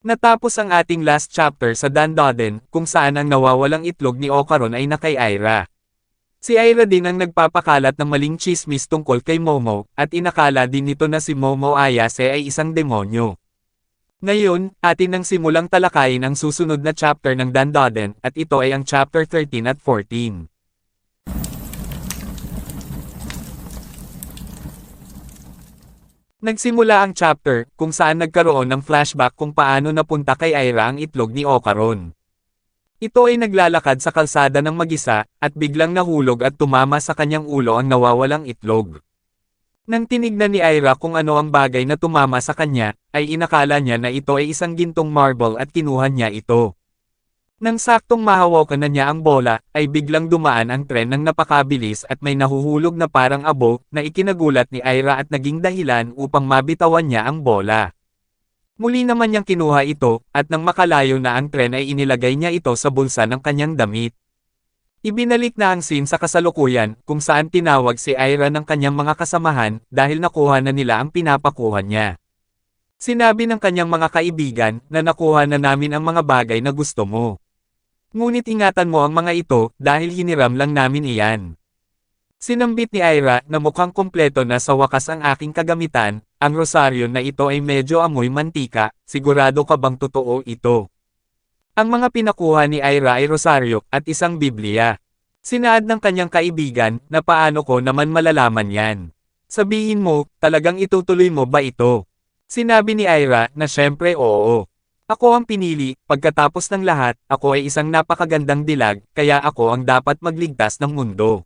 Natapos ang ating last chapter sa Dandaden, kung saan ang nawawalang itlog ni Ocaron ay na kay Aira. Si Aira din ang nagpapakalat ng maling chismis tungkol kay Momo, at inakala din nito na si Momo Ayase ay isang demonyo. Ngayon, atin nang simulang talakayin ang susunod na chapter ng Dandaden, at ito ay ang chapter 13 at 14. Nagsimula ang chapter, kung saan nagkaroon ng flashback kung paano napunta kay Aira ang itlog ni Ocaron. Ito ay naglalakad sa kalsada ng mag-isa, at biglang nahulog at tumama sa kanyang ulo ang nawawalang itlog. Nang tinignan ni Aira kung ano ang bagay na tumama sa kanya, ay inakala niya na ito ay isang gintong marble at kinuha niya ito. Nang saktong mahawakan na niya ang bola, ay biglang dumaan ang tren ng napakabilis at may nahuhulog na parang abo, na ikinagulat ni Aira at naging dahilan upang mabitawan niya ang bola. Muli naman niyang kinuha ito, at nang makalayo na ang tren ay inilagay niya ito sa bulsa ng kanyang damit. Ibinalik na ang scene sa kasalukuyan, kung saan tinawag si Aira ng kanyang mga kasamahan, dahil nakuha na nila ang pinapakuha niya. Sinabi ng kanyang mga kaibigan, na nakuha na namin ang mga bagay na gusto mo. Ngunit ingatan mo ang mga ito, dahil hiniram lang namin iyan. Sinambit ni Aira, na mukhang kumpleto na sa wakas ang aking kagamitan, ang rosaryo na ito ay medyo amoy mantika, sigurado ka bang totoo ito? Ang mga pinakuha ni Aira ay rosaryo, at isang Biblia. Sinaad ng kanyang kaibigan, na paano ko naman malalaman yan? Sabihin mo, talagang itutuloy mo ba ito? Sinabi ni Aira, na syempre oo. Ako ang pinili, pagkatapos ng lahat, ako ay isang napakagandang dilag, kaya ako ang dapat magligtas ng mundo.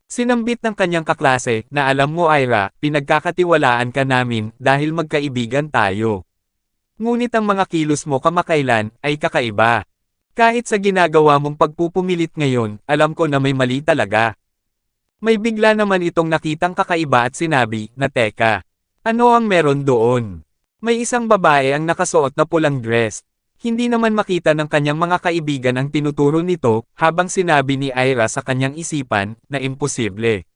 Sinambit ng kanyang kaklase, na alam mo Aira, pinagkakatiwalaan ka namin, dahil magkaibigan tayo. Ngunit ang mga kilos mo kamakailan, ay kakaiba. Kahit sa ginagawa mong pagpupumilit ngayon, alam ko na may mali talaga. May bigla naman itong nakitang kakaiba at sinabi, na teka, ano ang meron doon? May isang babae ang nakasuot na pulang dress. Hindi naman makita ng kanyang mga kaibigan ang tinuturo nito, habang sinabi ni Aira sa kanyang isipan, na imposible.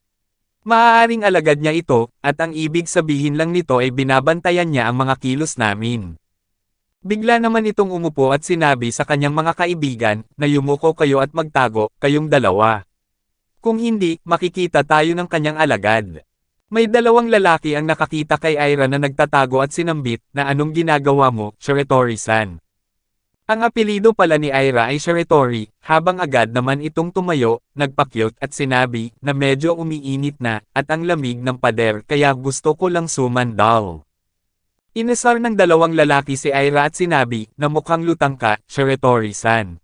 Maaaring alagad niya ito, at ang ibig sabihin lang nito ay binabantayan niya ang mga kilos namin. Bigla naman itong umupo at sinabi sa kanyang mga kaibigan, na yumuko kayo at magtago, kayong dalawa. Kung hindi, makikita tayo ng kanyang alagad. May dalawang lalaki ang nakakita kay Aira na nagtatago at sinambit, na anong ginagawa mo, Shiratori-san? Ang apelido pala ni Aira ay Shiratori, habang agad naman itong tumayo, nagpakyut at sinabi, na medyo umiinit na, at ang lamig ng pader kaya gusto ko lang sumandal. Inisar ng dalawang lalaki si Aira at sinabi, na mukhang lutang ka, Shiratori-san.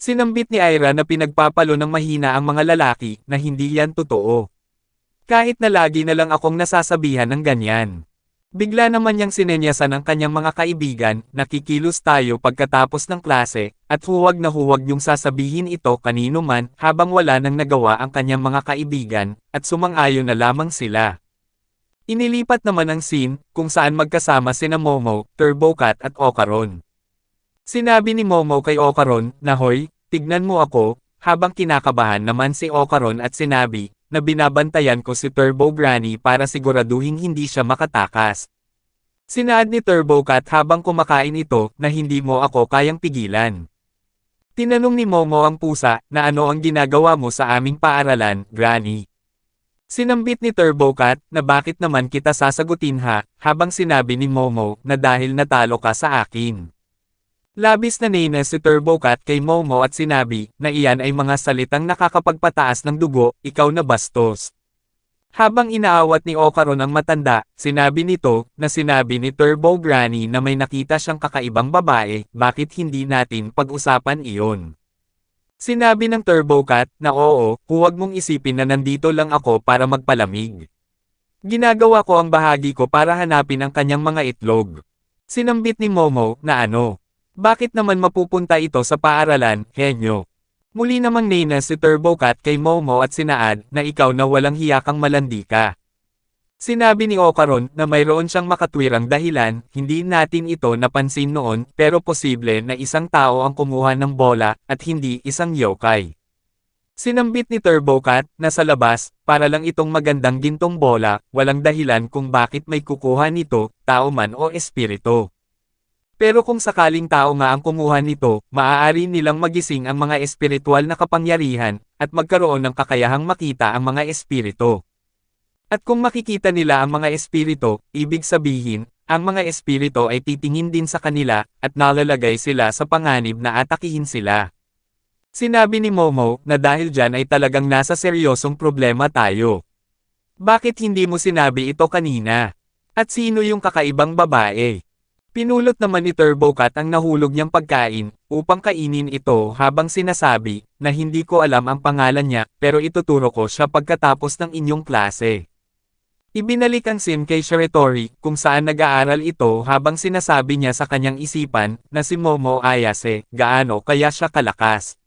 Sinambit ni Aira na pinagpapalo ng mahina ang mga lalaki, na hindi yan totoo. Kahit na lagi na lang akong nasasabihan ng ganyan. Bigla naman niyang sinenyasan ang kanyang mga kaibigan, na kikilos tayo pagkatapos ng klase, at huwag na huwag niyong sasabihin ito kanino man, habang wala nang nagawa ang kanyang mga kaibigan, at sumang-ayon na lamang sila. Inilipat naman ang scene, kung saan magkasama sina Momo, Turbocat at Ocaron. Sinabi ni Momo kay Ocaron, na hoy, tignan mo ako, habang kinakabahan naman si Ocaron at sinabi, na binabantayan ko si Turbo Granny para siguraduhin hindi siya makatakas. Sinaad ni Turbocat habang kumakain ito, na hindi mo ako kayang pigilan. Tinanong ni Momo ang pusa, na ano ang ginagawa mo sa aming paaralan, Granny? Sinambit ni Turbocat, na bakit naman kita sasagutin ha, habang sinabi ni Momo, na dahil natalo ka sa akin. Labis na nainis si Turbocat kay Momo at sinabi, na iyan ay mga salitang nakakapagpataas ng dugo, ikaw na bastos. Habang inaawat ni Ocaron ang matanda, sinabi nito, na sinabi ni Turbo Granny na may nakita siyang kakaibang babae, bakit hindi natin pag-usapan iyon? Sinabi ng Turbocat, na oo, huwag mong isipin na nandito lang ako para magpalamig. Ginagawa ko ang bahagi ko para hanapin ang kanyang mga itlog. Sinambit ni Momo, na ano? Bakit naman mapupunta ito sa paaralan, henyo? Muli namang nainis si Turbocat kay Momo at sinaad, na ikaw na walang hiyakang malandi ka. Sinabi ni Ocaron, na mayroon siyang makatwirang dahilan, hindi natin ito napansin noon, pero posible na isang tao ang kumuha ng bola, at hindi isang yokai. Sinambit ni Turbocat, na sa labas, para lang itong magandang gintong bola, walang dahilan kung bakit may kukuha nito, tao man o espiritu. Pero kung sakaling tao nga ang kumuha nito, maaari nilang magising ang mga espiritual na kapangyarihan, at magkaroon ng kakayahang makita ang mga espiritu. At kung makikita nila ang mga espiritu, ibig sabihin, ang mga espiritu ay titingin din sa kanila, at nalalagay sila sa panganib na atakihin sila. Sinabi ni Momo na dahil dyan ay talagang nasa seryosong problema tayo. Bakit hindi mo sinabi ito kanina? At sino yung kakaibang babae? Pinulot naman ni Turbocat ang nahulog niyang pagkain, upang kainin ito habang sinasabi, na hindi ko alam ang pangalan niya, pero ituturo ko siya pagkatapos ng inyong klase. Ibinalik ang SIM kay Shiratori, kung saan nag-aaral ito habang sinasabi niya sa kanyang isipan, na si Momo Ayase, gaano kaya siya kalakas.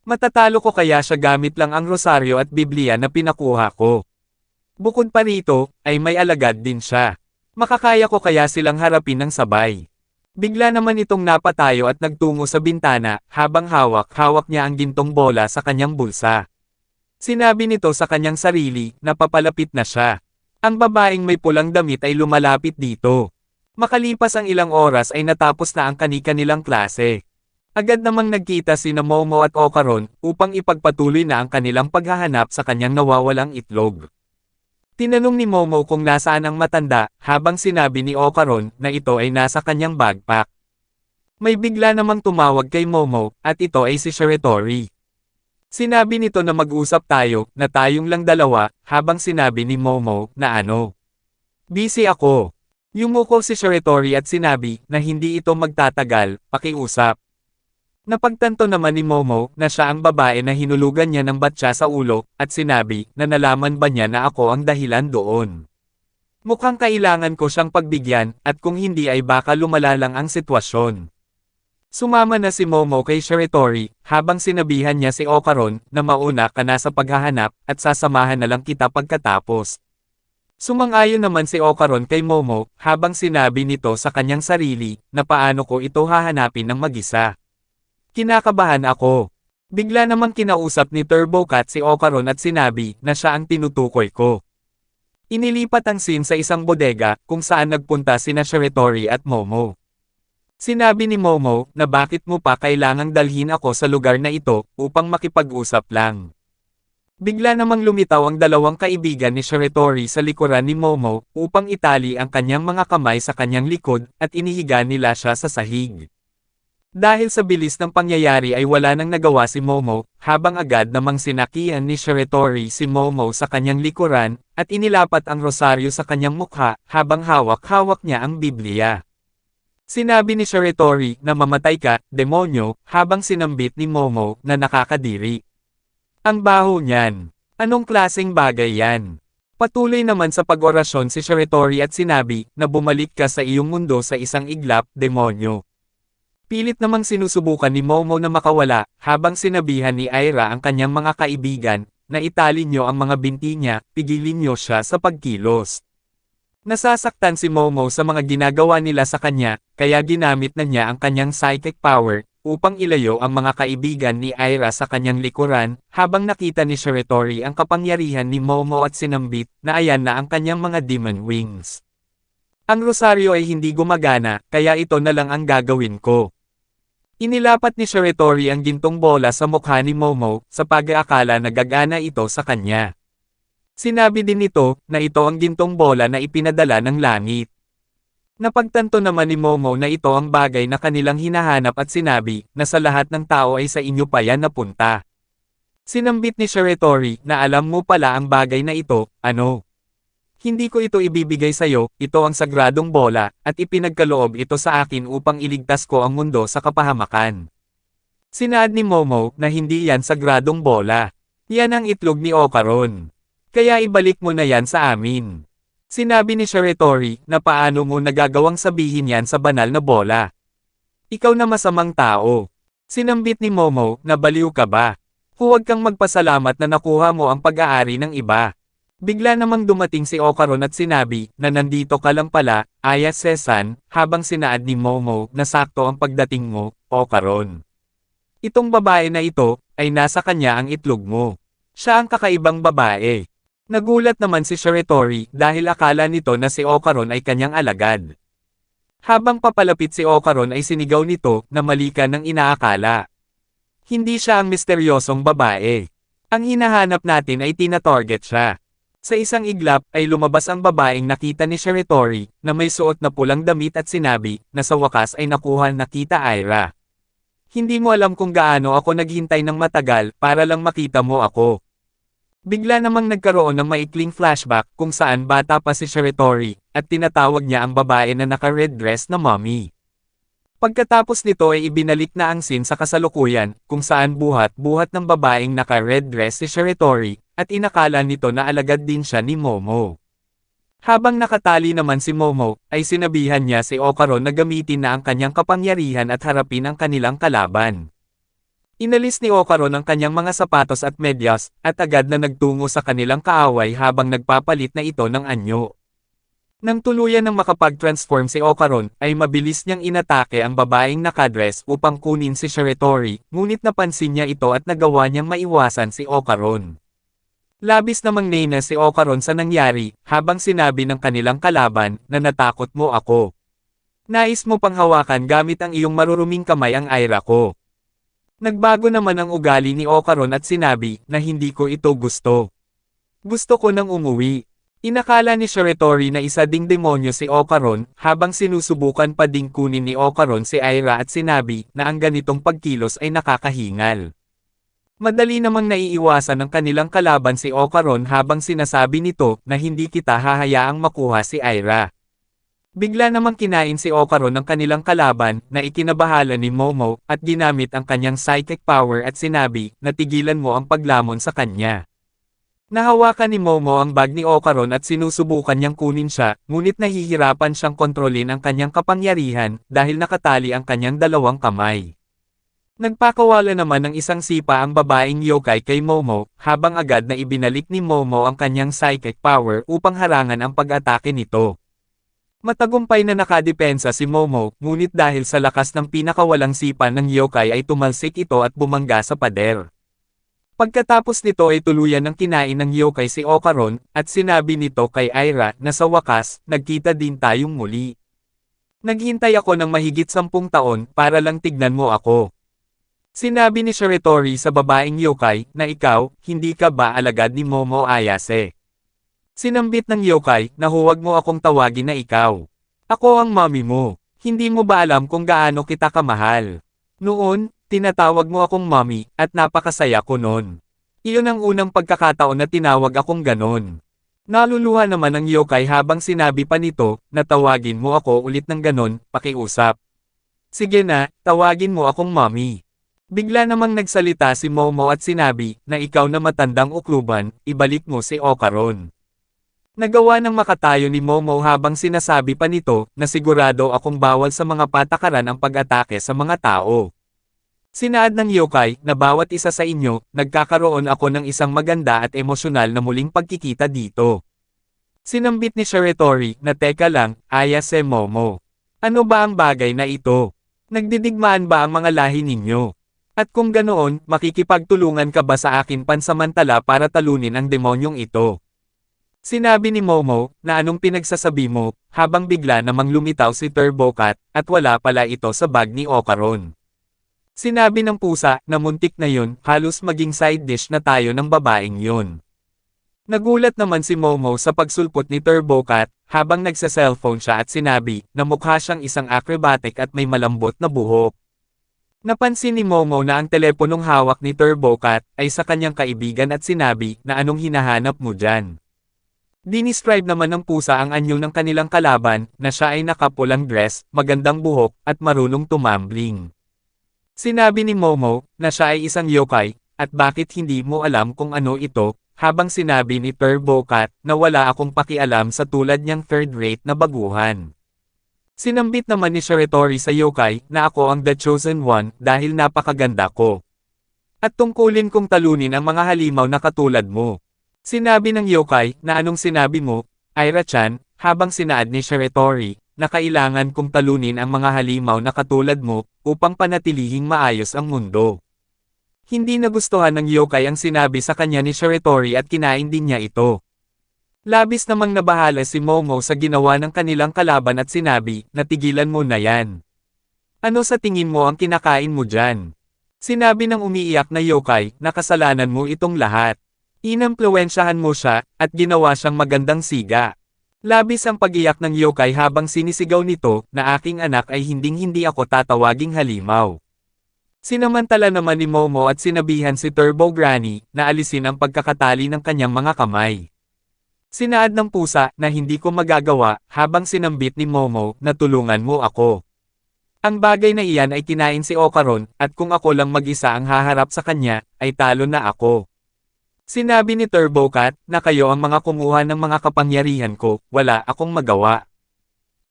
Matatalo ko kaya siya gamit lang ang rosaryo at Biblia na pinakuha ko. Bukod pa rito, ay may alagad din siya. Makakaya ko kaya silang harapin ng sabay. Bigla naman itong napatayo at nagtungo sa bintana, habang hawak-hawak niya ang gintong bola sa kanyang bulsa. Sinabi nito sa kanyang sarili, na papalapit na siya. Ang babaeng may pulang damit ay lumalapit dito. Makalipas ang ilang oras ay natapos na ang kani-kanilang klase. Agad namang nagkita sina Momo at Ocaron, upang ipagpatuloy na ang kanilang paghahanap sa kanyang nawawalang itlog. Tinanong ni Momo kung nasaan ang matanda, habang sinabi ni Ocaron na ito ay nasa kanyang backpack. May bigla namang tumawag kay Momo, at ito ay si Shiratori. Sinabi nito na mag-usap tayo, na tayong lang dalawa, habang sinabi ni Momo na ano. Busy ako. Yumuko si Shiratori at sinabi na hindi ito magtatagal, pakiusap. Napagtanto naman ni Momo na siya ang babae na hinulugan niya ng batya sa ulo, at sinabi na nalaman ba niya na ako ang dahilan doon. Mukhang kailangan ko siyang pagbigyan, at kung hindi ay baka lumala lang ang sitwasyon. Sumama na si Momo kay Shiratori, habang sinabihan niya si Ocaron na mauna ka na sa paghahanap, at sasamahan na lang kita pagkatapos. Sumang-ayon naman si Ocaron kay Momo, habang sinabi nito sa kanyang sarili, na paano ko ito hahanapin ng mag-isa. Kinakabahan ako. Bigla namang kinausap ni Turbocat si Ocaron at sinabi na siya ang tinutukoy ko. Inilipat ang scene sa isang bodega, kung saan nagpunta sina Shiratori at Momo. Sinabi ni Momo na bakit mo pa kailangang dalhin ako sa lugar na ito, upang makipag-usap lang. Bigla namang lumitaw ang dalawang kaibigan ni Shiratori sa likuran ni Momo, upang itali ang kanyang mga kamay sa kanyang likod, at inihiga nila siya sa sahig. Dahil sa bilis ng pangyayari ay wala nang nagawa si Momo, habang agad namang sinakihan ni Shiratori si Momo sa kanyang likuran, at inilapat ang rosaryo sa kanyang mukha, habang hawak-hawak niya ang Biblia. Sinabi ni Shiratori na mamatay ka, demonyo, habang sinambit ni Momo na nakakadiri. Ang baho niyan. Anong klaseng bagay yan? Patuloy naman sa pag-orasyon si Shiratori at sinabi na bumalik ka sa iyong mundo sa isang iglap, demonyo. Pilit namang sinusubukan ni Momo na makawala, habang sinabihan ni Aira ang kanyang mga kaibigan, na itali niyo ang mga binti niya, pigilin niyo siya sa pagkilos. Nasasaktan si Momo sa mga ginagawa nila sa kanya, kaya ginamit na niya ang kanyang psychic power, upang ilayo ang mga kaibigan ni Aira sa kanyang likuran, habang nakita ni Shiratori ang kapangyarihan ni Momo at sinambit, na ayan na ang kanyang mga demon wings. Ang rosaryo ay hindi gumagana, kaya ito na lang ang gagawin ko. Inilapat ni Shiratori ang gintong bola sa mukha ni Momo, sa pag-aakala na gagana ito sa kanya. Sinabi din nito, na ito ang gintong bola na ipinadala ng langit. Napagtanto naman ni Momo na ito ang bagay na kanilang hinahanap at sinabi, na sa lahat ng tao ay sa inyo pa yan napunta. Sinambit ni Shiratori, na alam mo pala ang bagay na ito, ano? Hindi ko ito ibibigay sa'yo, ito ang sagradong bola, at ipinagkaloob ito sa akin upang iligtas ko ang mundo sa kapahamakan. Sinaad ni Momo na hindi yan sagradong bola. Yan ang itlog ni Ocaron. Kaya ibalik mo na yan sa amin. Sinabi ni Shiratori na paano mo nagagawang sabihin yan sa banal na bola. Ikaw na masamang tao. Sinambit ni Momo na baliw ka ba? Huwag kang magpasalamat na nakuha mo ang pag-aari ng iba. Bigla namang dumating si Ocaron at sinabi na nandito ka lang pala, Ayase-san, habang sinaad ni Momo na sakto ang pagdating mo, Ocaron. Itong babae na ito, ay nasa kanya ang itlog mo. Siya ang kakaibang babae. Nagulat naman si Shiratori dahil akala nito na si Ocaron ay kanyang alagad. Habang papalapit si Okaron ay sinigaw nito na mali ka ng inaakala. Hindi siya ang misteryosong babae. Ang hinahanap natin ay tina-target siya. Sa isang iglap ay lumabas ang babaeng nakita ni Shiratori na may suot na pulang damit at sinabi na sa wakas ay nakuha na kita Aira. Hindi mo alam kung gaano ako naghintay ng matagal para lang makita mo ako. Bigla namang nagkaroon ng maikling flashback kung saan bata pa si Shiratori at tinatawag niya ang babae na naka-red dress na mommy. Pagkatapos nito ay ibinalik na ang scene sa kasalukuyan, kung saan buhat-buhat ng babaeng naka-red dress si Shiratori, at inakala nito na alagad din siya ni Momo. Habang nakatali naman si Momo, ay sinabihan niya si Okaron na gamitin na ang kanyang kapangyarihan at harapin ang kanilang kalaban. Inalis ni Okaron ang kanyang mga sapatos at medyas, at agad na nagtungo sa kanilang kaaway habang nagpapalit na ito ng anyo. Nang tuluyan ng makapag-transform si Okaron, ay mabilis niyang inatake ang babaeng nakadress upang kunin si Shiratori, ngunit napansin niya ito at nagawa niyang maiwasan si Okaron. Labis namang nena si Okaron sa nangyari, habang sinabi ng kanilang kalaban, na natakot mo ako. Nais mo pang hawakan gamit ang iyong maruruming kamay ang Aira ko. Nagbago naman ang ugali ni Okaron at sinabi, na hindi ko ito gusto. Gusto ko nang umuwi. Inakala ni Shiratori na isa ding demonyo si Okaron, habang sinusubukan pa ding kunin ni Okaron si Aira at sinabi, na ang ganitong pagkilos ay nakakahingal. Madali namang naiiwasan ng kanilang kalaban si Okaron habang sinasabi nito, na hindi kita hahayaang makuha si Aira. Bigla namang kinain si Okaron ng kanilang kalaban, na ikinabahala ni Momo, at ginamit ang kanyang psychic power at sinabi, na tigilan mo ang paglamon sa kanya. Nahawakan ni Momo ang bag ni Okaron at sinusubukan niyang kunin siya, ngunit nahihirapan siyang kontrolin ang kanyang kapangyarihan, dahil nakatali ang kanyang dalawang kamay. Nagpakawala naman ng isang sipa ang babaeng yokai kay Momo, habang agad na ibinalik ni Momo ang kanyang psychic power upang harangan ang pag-atake nito. Matagumpay na nakadepensa si Momo, ngunit dahil sa lakas ng pinakawalang sipa ng yokai ay tumalsik ito at bumangga sa pader. Pagkatapos nito ay tuluyan ng kinain ng yokai si Okaron, at sinabi nito kay Aira na sa wakas, nagkita din tayong muli. Naghintay ako ng mahigit 10 taon para lang tignan mo ako. Sinabi ni Shiratori sa babaeng yokai na ikaw, hindi ka ba alagad ni Momo Ayase? Sinambit ng yokai na huwag mo akong tawagin na ikaw. Ako ang mommy mo. Hindi mo ba alam kung gaano kita kamahal? Noon, tinatawag mo akong mommy, at napakasaya ko noon. Iyon ang unang pagkakataon na tinawag akong ganon. Naluluha naman ang yokai habang sinabi pa nito, na tawagin mo ako ulit ng ganon, pakiusap. Sige na, tawagin mo akong mommy. Bigla namang nagsalita si Momo at sinabi, na ikaw na matandang ukluban, ibalik mo si Okaron. Nagawa ng makatayo ni Momo habang sinasabi pa nito, na sigurado akong bawal sa mga patakaran ang pag-atake sa mga tao. Sinaad ng yokai, na bawat isa sa inyo, nagkakaroon ako ng isang maganda at emosyonal na muling pagkikita dito. Sinambit ni Shiratori, na teka lang, Ayase Momo. Ano ba ang bagay na ito? Nagdidigmaan ba ang mga lahi ninyo? At kung ganoon, makikipagtulungan ka ba sa akin pansamantala para talunin ang demonyong ito? Sinabi ni Momo, na anong pinagsasabi mo, habang bigla namang lumitaw si Turbocat, at wala pala ito sa bag ni Okaron. Sinabi ng pusa, na muntik na yun, halos maging side dish na tayo ng babaeng yun. Nagulat naman si Momo sa pagsulpot ni Turbocat, habang nagsa-cellphone siya at sinabi, na mukha siyang isang acrobatic at may malambot na buhok. Napansin ni Momo na ang teleponong hawak ni Turbocat, ay sa kanyang kaibigan at sinabi, na anong hinahanap mo dyan. Dinescribe naman ng pusa ang anyo ng kanilang kalaban, na siya ay nakapulang dress, magandang buhok, at marunong tumambling. Sinabi ni Momo, na siya ay isang yokai, at bakit hindi mo alam kung ano ito, habang sinabi ni Turbocat, na wala akong pakialam sa tulad niyang third-rate na baguhan. Sinambit naman ni Shiratori sa yokai, na ako ang the chosen one, dahil napakaganda ko. At tungkulin kong talunin ang mga halimaw na katulad mo. Sinabi ng yokai, na anong sinabi mo, Aira-chan, habang sinaad ni Shiratori, na kailangan kong talunin ang mga halimaw na katulad mo, upang panatilihing maayos ang mundo. Hindi nagustuhan ng yokai ang sinabi sa kanya ni Shiratori at kinain din niya ito. Labis namang nabahala si Momo sa ginawa ng kanilang kalaban at sinabi, "Natigilan mo na yan. Ano sa tingin mo ang kinakain mo dyan?" Sinabi ng umiiyak na yokai, "Na kasalanan mo itong lahat. Inimpluwensyahan mo siya, at ginawa siyang magandang siga." Labis ang pag-iyak ng yokai habang sinisigaw nito, na aking anak ay hinding-hindi ako tatawaging halimaw. Sinamantala naman ni Momo at sinabihan si Turbo Granny, na alisin ang pagkakatali ng kanyang mga kamay. Sinaad ng pusa, na hindi ko magagawa, habang sinambit ni Momo, na tulungan mo ako. Ang bagay na iyan ay kinain si Okaron, at kung ako lang mag-isa ang haharap sa kanya, ay talo na ako. Sinabi ni Turbocat, na kayo ang mga kumuha ng mga kapangyarihan ko, wala akong magawa.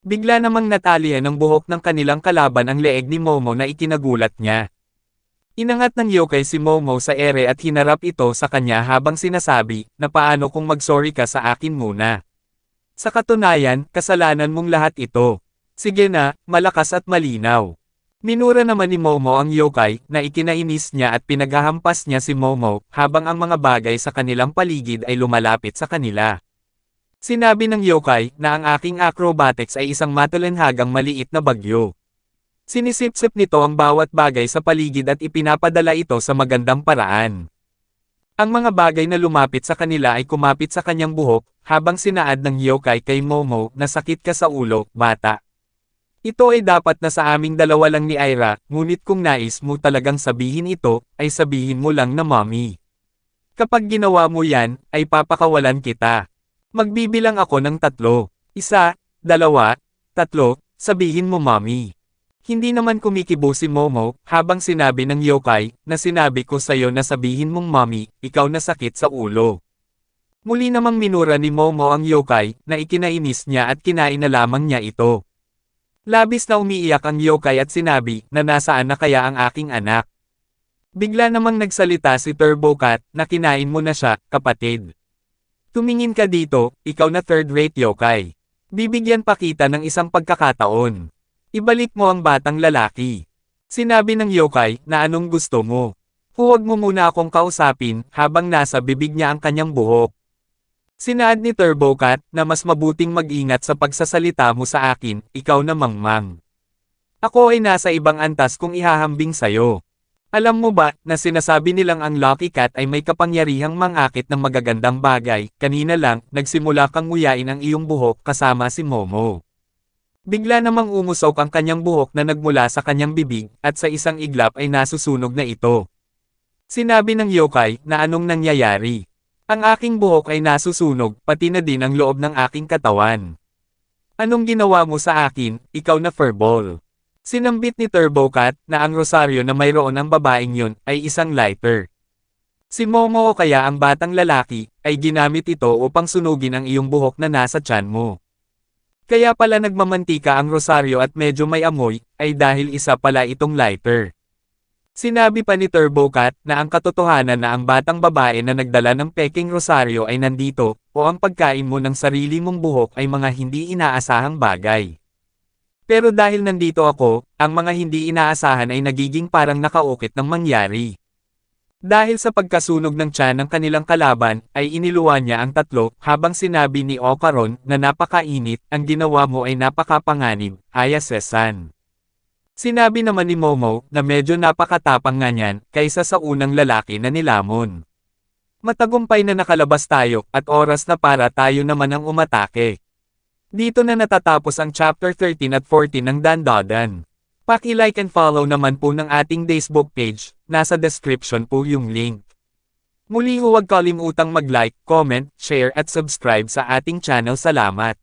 Bigla namang natalian ng buhok ng kanilang kalaban ang leeg ni Momo na ikinagulat niya. Inangat ng yokai si Momo sa ere at hinarap ito sa kanya habang sinasabi, na paano kung mag-sorry ka sa akin muna. Sa katunayan, kasalanan mong lahat ito. Sige na, malakas at malinaw. Minura naman ni Momo ang yokai, na ikinainis niya at pinaghahampas niya si Momo, habang ang mga bagay sa kanilang paligid ay lumalapit sa kanila. Sinabi ng yokai, na ang aking acrobatics ay isang matulinhagang maliit na bagyo. Sinisip-sip nito ang bawat bagay sa paligid at ipinapadala ito sa magandang paraan. Ang mga bagay na lumapit sa kanila ay kumapit sa kanyang buhok, habang sinaad ng yokai kay Momo, na sakit ka sa ulo, bata. Ito ay dapat na sa aming dalawa lang ni Aira, ngunit kung nais mo talagang sabihin ito, ay sabihin mo lang na mommy. Kapag ginawa mo yan, ay papakawalan kita. Magbibilang ako ng 3. 1, 2, 3, sabihin mo mommy. Hindi naman kumikibo si Momo, habang sinabi ng yokai, na sinabi ko sa'yo na sabihin mong mommy, ikaw na sakit sa ulo. Muli namang minura ni Momo ang yokai, na ikinainis niya at kinain na lamang niya ito. Labis na umiiyak ang yokai at sinabi, na nasaan na kaya ang aking anak. Bigla namang nagsalita si Turbocat, na kinain mo na siya, kapatid. Tumingin ka dito, ikaw na third-rate yokai. Bibigyan pa kita ng isang pagkakataon. Ibalik mo ang batang lalaki. Sinabi ng yokai, na anong gusto mo. Huwag mo muna akong kausapin, habang nasa bibig niya ang kanyang buhok. Sinaad ni Turbocat, na mas mabuting mag-ingat sa pagsasalita mo sa akin, ikaw na mangmang. Ako ay nasa ibang antas kung ihahambing sayo. Alam mo ba, na sinasabi nilang ang Lucky Cat ay may kapangyarihang mangakit ng magagandang bagay, kanina lang, nagsimula kang nguyain ang iyong buhok kasama si Momo. Bigla namang umusok ang kanyang buhok na nagmula sa kanyang bibig, at sa isang iglap ay nasusunog na ito. Sinabi ng yokai, na anong nangyayari. Ang aking buhok ay nasusunog, pati na din ang loob ng aking katawan. Anong ginawa mo sa akin, ikaw na furball? Sinambit ni Turbocat, na ang rosaryo na mayroon ang babaeng yun, ay isang lighter. Si Momo o kaya ang batang lalaki, ay ginamit ito upang sunugin ang iyong buhok na nasa tiyan mo. Kaya pala nagmamantika ang rosaryo at medyo may amoy, ay dahil isa pala itong lighter. Sinabi pa ni Turbocat, na ang katotohanan na ang batang babae na nagdala ng peking rosaryo ay nandito, o ang pagkain mo ng sarili mong buhok ay mga hindi inaasahang bagay. Pero dahil nandito ako, ang mga hindi inaasahan ay nagiging parang nakaukit ng mangyari. Dahil sa pagkasunog ng tiyan ng kanilang kalaban, ay iniluwan niya ang 3, habang sinabi ni Okaron, na napakainit, ang ginawa mo ay napakapanganib, Ayasesan. Sinabi naman ni Momo, na medyo napakatapang nga niyan, kaysa sa unang lalaki na nilamon. Matagumpay na nakalabas tayo, at oras na para tayo naman ang umatake. Dito na natatapos ang chapter 13 at 14 ng Dandadan. Paki-like and follow naman po ng ating Facebook page, nasa description po yung link. Muli huwag kalimutang mag-like, comment, share at subscribe sa ating channel. Salamat.